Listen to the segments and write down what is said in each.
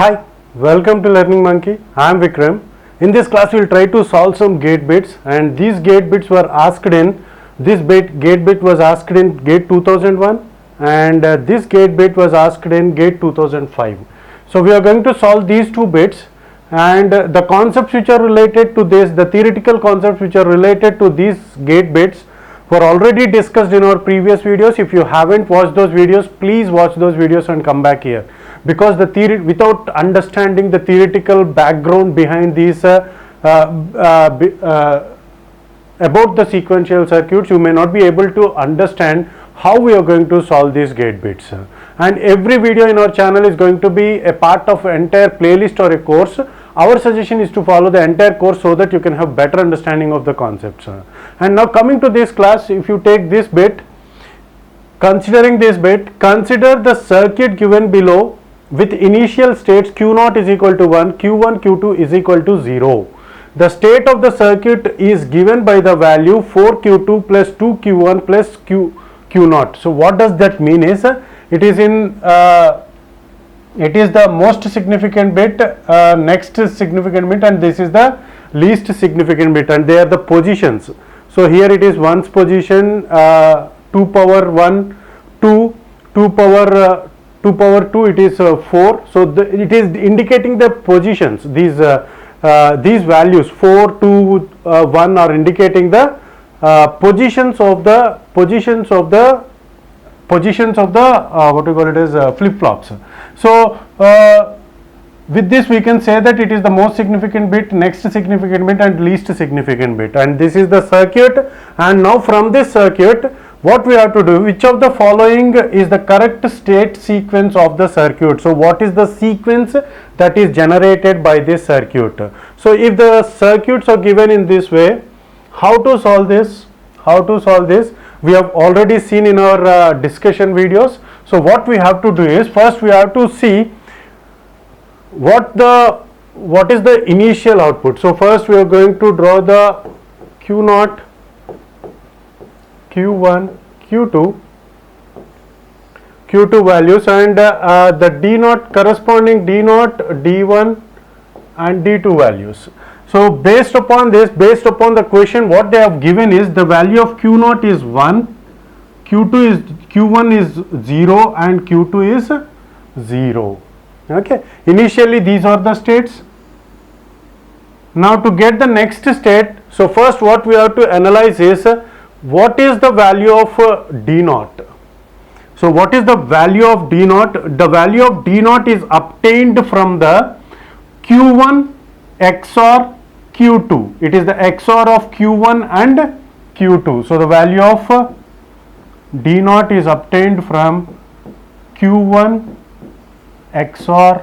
Hi, welcome to Learning Monkey. I am Vikram. In this class, we will try to solve some gate bits, and these gate bits were asked in gate bit was asked in gate 2001, and this gate bit was asked in gate 2005. So we are going to solve these two bits, and the concepts which are related to this, the theoretical concepts which are related to these gate bits were already discussed in our previous videos. If you haven't watched those videos, please watch those videos and come back here, because the theory, without understanding the theoretical background behind these about the sequential circuits, you may not be able to understand how we are going to solve these gate bits. And every video in our channel is going to be a part of entire playlist or a course. Our suggestion is to follow the entire course so that you can have better understanding of the concepts. And now coming to this class, if you take this bit, considering this bit, consider the circuit given below with initial states Q0 is equal to 1, Q1, Q2 is equal to 0. The state of the circuit is given by the value 4Q2 plus 2Q1 plus Q0. So what does that mean is, it is the most significant bit, next significant bit, and this is the least significant bit, and they are the positions. So here it is 1's position, 2 power 1, 2 power 2, it is 4. So it is indicating the positions. These values 4, 2, 1 are indicating the positions of the what we call it as flip flops. So with this we can say that it is the most significant bit, next significant bit, and least significant bit, and this is the circuit. And now from this circuit, what we have to do, which of the following is the correct state sequence of the circuit? So what is the sequence that is generated by this circuit? So if the circuits are given in this way, how to solve this? We have already seen in our discussion videos. So what we have to do is, first we have to see what is the initial output. So first we are going to draw the Q0, Q1, Q2 values, and the D0 corresponding D0, D1 and D2 values. So based upon this, based upon the question, what they have given is the value of Q0 is 1, Q1 is 0, and Q2 is 0. Okay, initially these are the states. Now to get the next state, so first what we have to analyze is what is the value of D0. So what is the value of D0? The value of D0 is obtained from the Q1 XOR Q2. It is the XOR of Q1 and Q2. So the value of D0 is obtained from Q1 XOR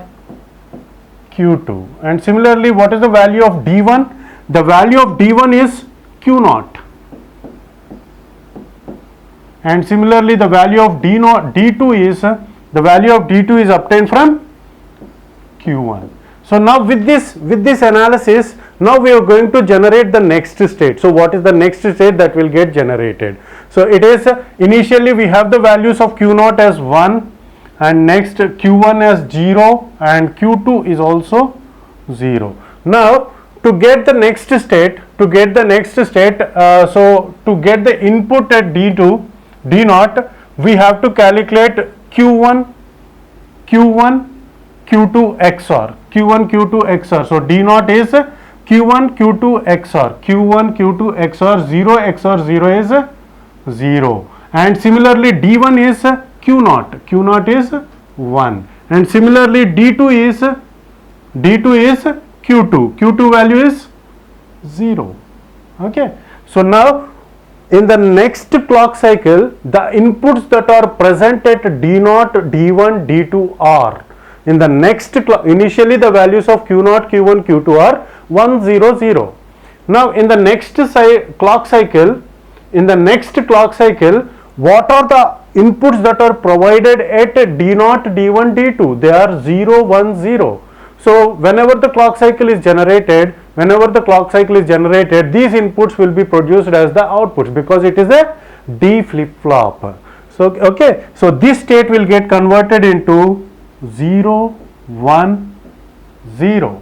Q2. And similarly, what is the value of D1? The value of D1 is Q0. And similarly, the value of D2 is obtained from Q1. So now with this analysis, now we are going to generate the next state. So what is the next state that will get generated? So it is initially we have the values of Q0 as 1, and next Q1 as 0, and Q2 is also 0. Now to get the next state, so to get the input at D0, we have to calculate Q1, Q2 XOR. So D0 is Q1, Q2 XOR 0 XOR 0 is 0. And similarly D1 is Q0 is 1. And similarly D2 is Q2 value is 0. Okay. So now in the next clock cycle, the inputs that are present at D0, D1, D2 are, in the next clock, initially the values of Q0, Q1, Q2 are 1, 0, 0. Now in the next clock cycle, what are the inputs that are provided at D0, D1, D2? They are 0, 1, 0. So whenever the clock cycle is generated, these inputs will be produced as the outputs, because it is a D flip flop. So okay, so this state will get converted into 0, 1, 0.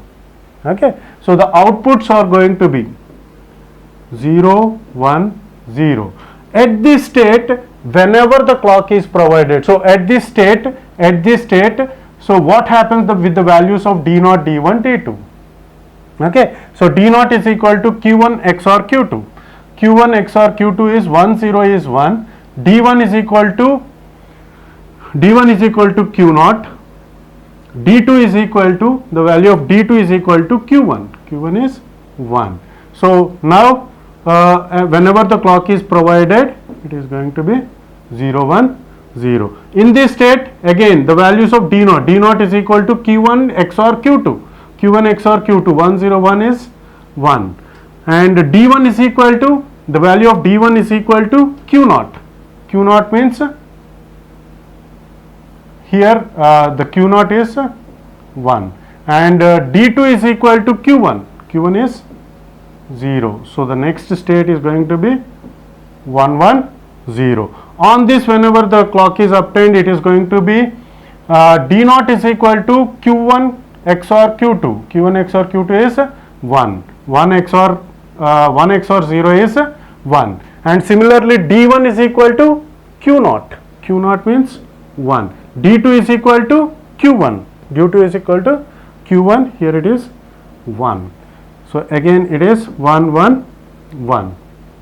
Okay, so the outputs are going to be 0, 1, 0 at this state whenever the clock is provided. So at this state, so what happens with the values of D0, D1, D2? Okay, so D0 is equal to Q1 XOR Q2. Q1 XOR Q2 is 1, 0 is 1. D1 is equal to Q0. D2 is equal to, the value of D2 is equal to Q1. Q1 is 1. So now whenever the clock is provided, it is going to be 0, 1, 0. In this state, again the values of D0. D0 is equal to Q1 XOR Q2. Q1 XOR Q2, 1, 0, 1 is 1. And D1 is equal to, the value of D1 is equal to Q0. Q0 means here the Q0 is 1 and D2 is equal to Q1. Q1 is 0. So the next state is going to be 1, 1, 0. On this, whenever the clock is obtained, it is going to be D0 is equal to Q1 XOR Q2. Q1 XOR Q2 is 1. 1 XOR 0 is 1. And similarly, D1 is equal to Q0. Q0 means 1. D2 is equal to Q1. D2 is equal to Q1. Here it is 1. So again it is 1, 1, 1.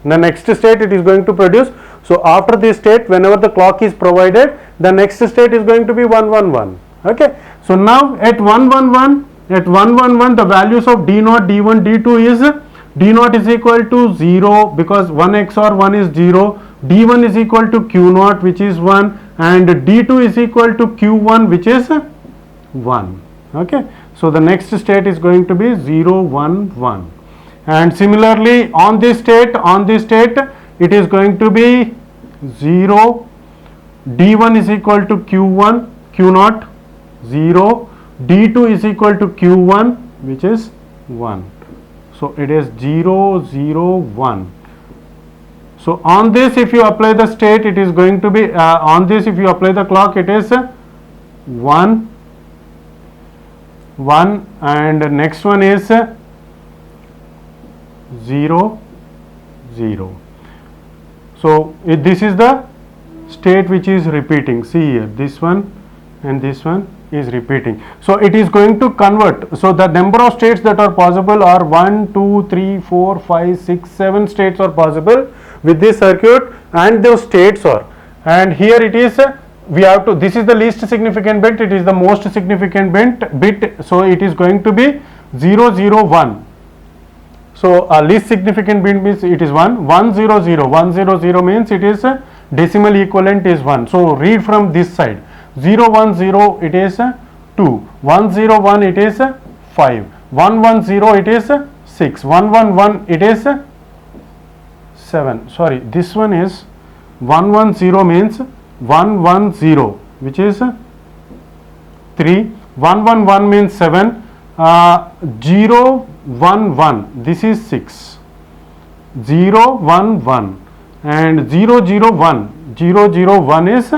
In the next state it is going to produce. So after this state, whenever the clock is provided, the next state is going to be 1, 1, 1. Okay. So now at 1, 1, 1, the values of D0, D1, D2 is D0 is equal to 0 because 1 XOR 1 is 0. D1 is equal to Q0 which is 1 and D2 is equal to Q1 which is 1. Okay. So the next state is going to be 0, 1, 1. And similarly on this state it is going to be 0. D1 is equal to Q1, Q0, 0. D2 is equal to Q1 which is 1. So it is 0, 0, 1. So on this, if you apply the state, it is going to be on this, if you apply the clock, it is 1, 1 and next one is 0, 0. So this is the state which is repeating. See here, this one and this one is repeating. So it is going to convert. So the number of states that are possible are 1, 2, 3, 4, 5, 6, 7 states are possible with this circuit, and those states are, and here it is we have to, this is the least significant bit, it is the most significant bit, so it is going to be 0, 0, 1. So least significant bit means it is 1, 1, 0, 0, 1, 0, 0 means it is decimal equivalent is 1. So read from this side, 0, 1, 0 it is 2, 1, 0, 1 it is 5, 1, 1, 0 it is 6, 1, 1, 1 it is 7. Sorry, this one is 1, 1, 0 means 1, 1, 0 which is 3, 1, 1, 1 means 7, 0, 1, 1 this is 6, 0, 1, 1 and 0, 0, 1, 0, 0, 1 is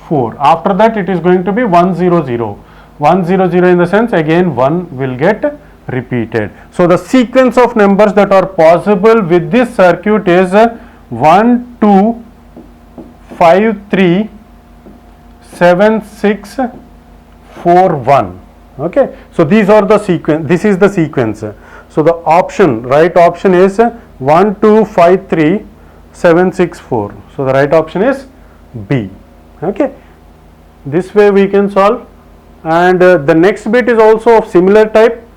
4. After that it is going to be 1, 0, 0, 1, 0, 0 in the sense again 1 will get repeated. So the sequence of numbers that are possible with this circuit is 1, 2, 5, 3, 7, 6, 4, 1. Okay. So these are the sequence, this is the sequence. So the option, right option is 1, 2, 5, 3, 7, 6, 4. So the right option is B. Okay. This way we can solve, and the next bit is also of similar type.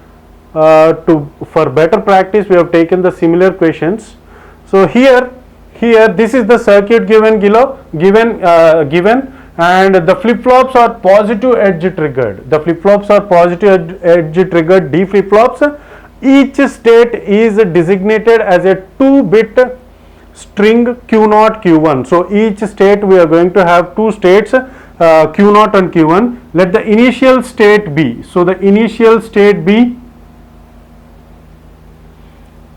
For better practice we have taken the similar questions. So here this is the circuit given and the flip-flops are positive edge triggered. The flip-flops are positive edge triggered D flip-flops. Each state is designated as a 2-bit string Q0, Q1. So each state we are going to have 2 states, Q0 and Q1. Let the initial state be. So the initial state be.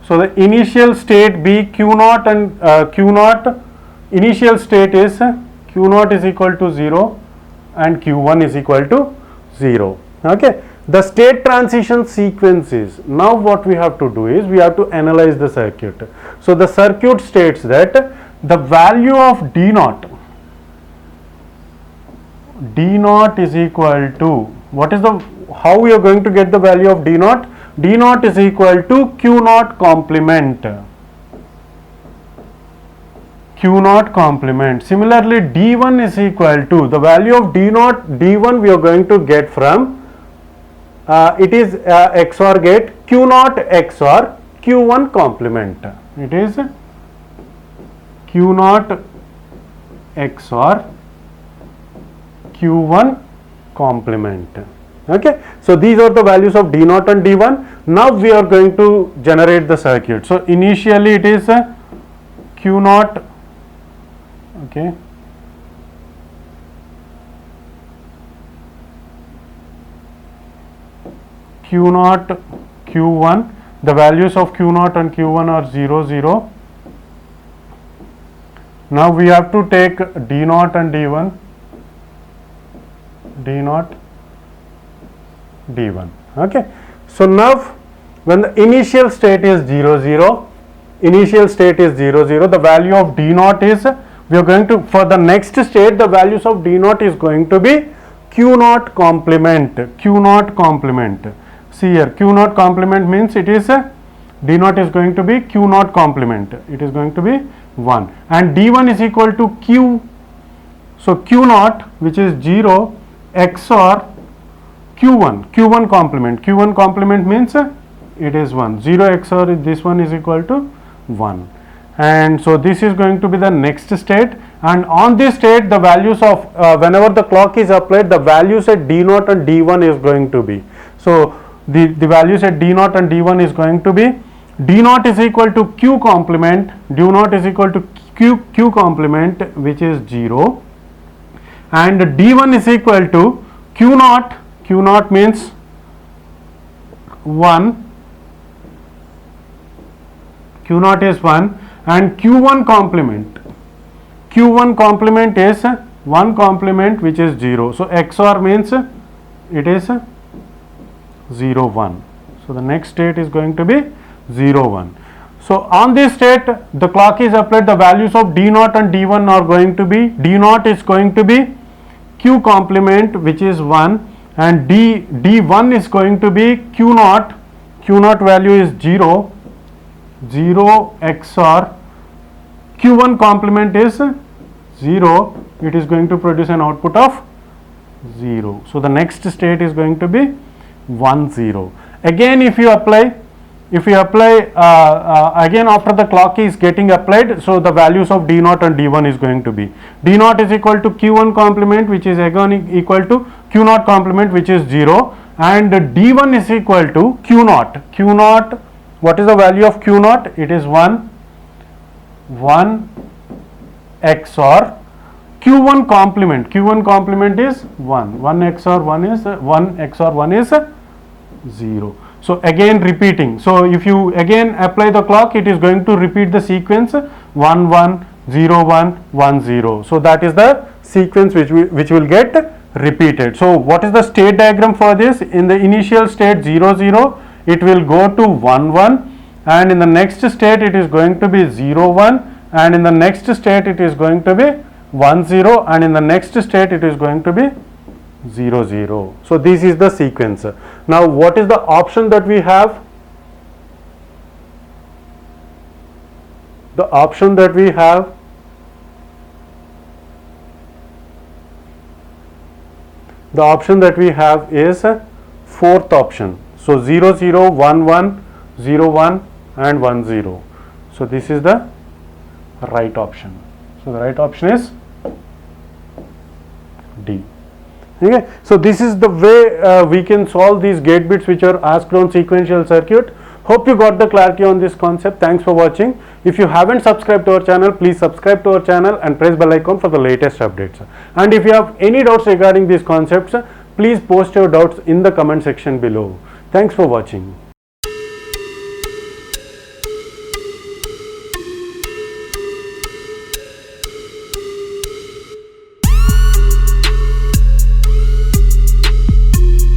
So the initial state be Q0 and Q0. Initial state is Q0 is equal to 0 and Q1 is equal to 0. Okay. the state transition sequences. Now what we have to do is we have to analyze the circuit. So the circuit states that the value of D naught is equal to, what is the, how we are going to get the value of D naught? D naught is equal to Q naught complement. Q naught complement. Similarly, D1 is equal to, the value of D naught, D1 we are going to get from, it is XOR gate, Q naught XOR Q1 complement. It is Q naught XOR Q1 complement. Okay, so these are the values of D naught and D1. Now we are going to generate the circuit. So initially it is Q naught, okay, Q naught Q1, the values of Q naught and Q1 are 0 0. Now we have to take D naught and D1, D naught D1. Okay, so now when the initial state is 0 0, initial state is 0 0, the value of D naught is, we are going to, for the next state the values of D naught is going to be Q naught complement, Q naught complement. See here, Q naught complement means it is D naught is going to be Q naught complement, it is going to be 1, and D1 is equal to Q, so Q naught, which is 0 XOR Q1 complement. Q1 complement means it is 1, 0 XOR this one is equal to 1, and so this is going to be the next state, and on this state the values of whenever the clock is applied, the values at D naught and D1 is going to be, so the values at D naught and D1 is going to be, D naught is equal to Q complement, D naught is equal to Q complement, which is 0, and D1 is equal to Q naught means 1, Q naught is 1, and Q1 complement is 1 complement, which is 0, so XOR means it is 0 1, so the next state is going to be 0 1. So on this state the clock is applied, the values of D naught and D1 are going to be, D naught is going to be Q complement, which is 1, and D1 is going to be Q naught value is 0 XOR Q1 complement is 0, it is going to produce an output of 0, so the next state is going to be 1 0. Again if you apply again after the clock is getting applied, so the values of D naught and D1 is going to be, D naught is equal to Q1 complement, which is again equal to Q naught complement, which is 0, and D1 is equal to Q naught, what is the value of Q naught? It is 1 XOR Q1 complement is 1 XOR 1 is 0. So again repeating, so if you again apply the clock, it is going to repeat the sequence 1 1 0 1 1 0. So that is the sequence which will get repeated. So what is the state diagram for this? In the initial state 0 0, it will go to 1 1, and in the next state it is going to be 0 1, and in the next state it is going to be 1 0, and in the next state it is going to be 0 0. So this is the sequence. Now what is the option that we have? The option that we have, is fourth option. So 0 0 1 1 0 1 and 1 0. So this is the right option. So the right option is D. Okay, so this is the way we can solve these gate bits which are asked on sequential circuit. Hope you got the clarity on this concept. Thanks for watching. If you haven't subscribed to our channel, please subscribe to our channel and press bell icon for the latest updates. And if you have any doubts regarding these concepts, please post your doubts in the comment section below. Thanks for watching.